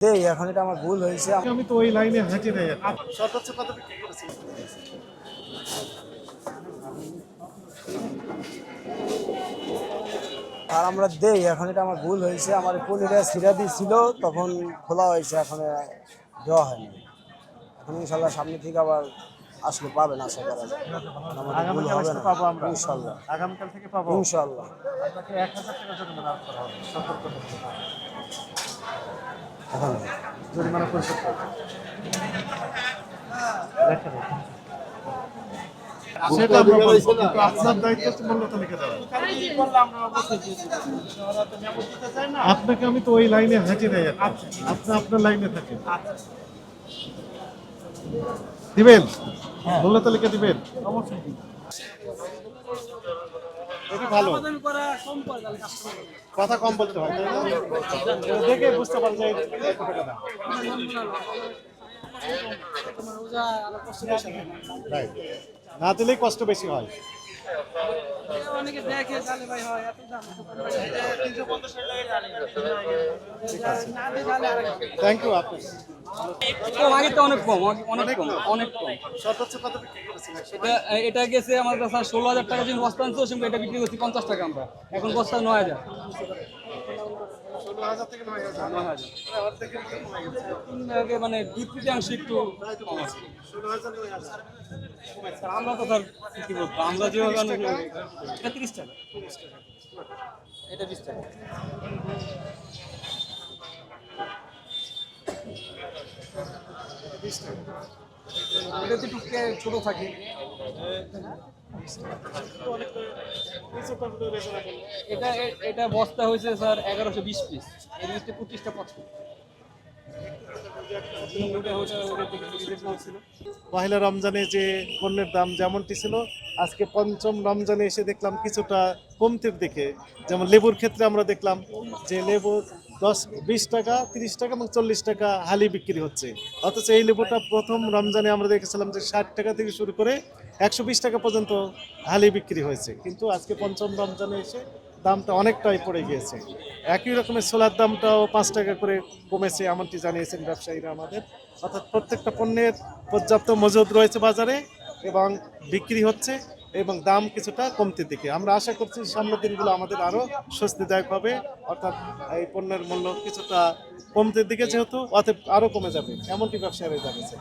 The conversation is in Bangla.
এখন এটা আমার ভুল হয়েছে। আমি তো ওই লাইনে হাঁটি নাই। সর্বোচ্চ কত বিক্রি করেছি? আর আমরা দেই, এখন এটা আমার ভুল হয়েছে। আমার পনিটা ছিঁড়া দিয়েছিল, তখন খোলা হয়েছে, এখন দেওয়া হয়নি। এখন ইনশাল্লাহ সামনে থেকে আবার আসলে পাবেন, আশা করা যায়। আমাদের ভুল আগামীকাল হবে আসতে না পাবো আমরা? ইনশাল্লাহ, আগামীকাল থেকে পাবো ইনশাল্লাহ। আপনাকে 1000 টাকা জরিমানা করা হবে। সতর্ক থাকবেন। এখন জরিমানা পরিশোধ করবেন। দেখেন সেটা আমরা বলবো, কিন্তু আপনার দায়িত্ব হচ্ছে মূল্য তালিকা দেওয়া। আপনাকে আমি তো ওই লাইনে হাঁটি নাই। আপনি আপনার লাইনে থাকেন। দিবেন মূল্য তালিকা দিবেন? অবশ্যই এটা ভালো, কথা কম বলতে হয়, তাই না? এটা দেখে বুঝতে পারবে যে কত টাকা দাম। Right. না দিলেই কষ্ট বেশি হয়। Thank you. আপনার কম, আগে তো অনেক কম, অনেক কম, অনেক কম। সর্বোচ্চ কত বিক্রি করেছিলেন? এটা গেছে আমার কাছে 16,000 টাকা যখন বস্তা আনছে, সঙ্গে এটা বিক্রি করছি 50 টাকা আমরা। এখন বস্তা 9,000। 16,000 থেকে 9,000। আগে মানে 2-3 একটু কম আছে। 16,000 9,000। আমরা তো তার কি বলবো, আমরা যে এটা 30 টাকা, এটা 20 টাকা। এটা তো একটু ছোট থাকে। এটা এটা বস্তা হয়েছে স্যার 1120 পিস, এর মধ্যে 25টা পছন্দ। পহেলা রমজানে যে পণ্যের দাম যেমনটি ছিল, আজকে পঞ্চম রমজানে এসে দেখলাম কিছুটা কমতির দিকে। যেমন লেবুর ক্ষেত্রে আমরা দেখলাম যে লেবু 10-20 টাকা, 30 টাকা এবং 40 টাকা হালি বিক্রি হচ্ছে। অথচ এই লেবুটা প্রথম রমজানে আমরা দেখেছিলাম যে 60 টাকা থেকে শুরু করে 120 টাকা পর্যন্ত হালি বিক্রি হয়েছে। কিন্তু আজকে পঞ্চম রমজানে এসে দামটা অনেকটাই পড়ে গিয়েছে। একই রকমের ছোলার দামটাও 5 টাকা করে কমেছে, এমনটি জানিয়েছেন ব্যবসায়ীরা আমাদের। অর্থাৎ প্রত্যেকটা পণ্যের পর্যাপ্ত মজুদ রয়েছে বাজারে এবং বিক্রি হচ্ছে এবং দাম কিছুটা কমতে দিকে। আমরা আশা করছি সামনের দিনগুলো আমাদের আরও স্বস্তিদায়ক হবে, অর্থাৎ এই পণ্যের মূল্য কিছুটা কমতে দিকে যেহেতু, অতএব আরও কমে যাবে, এমনটি ব্যবসায়ীরা জানিয়েছে।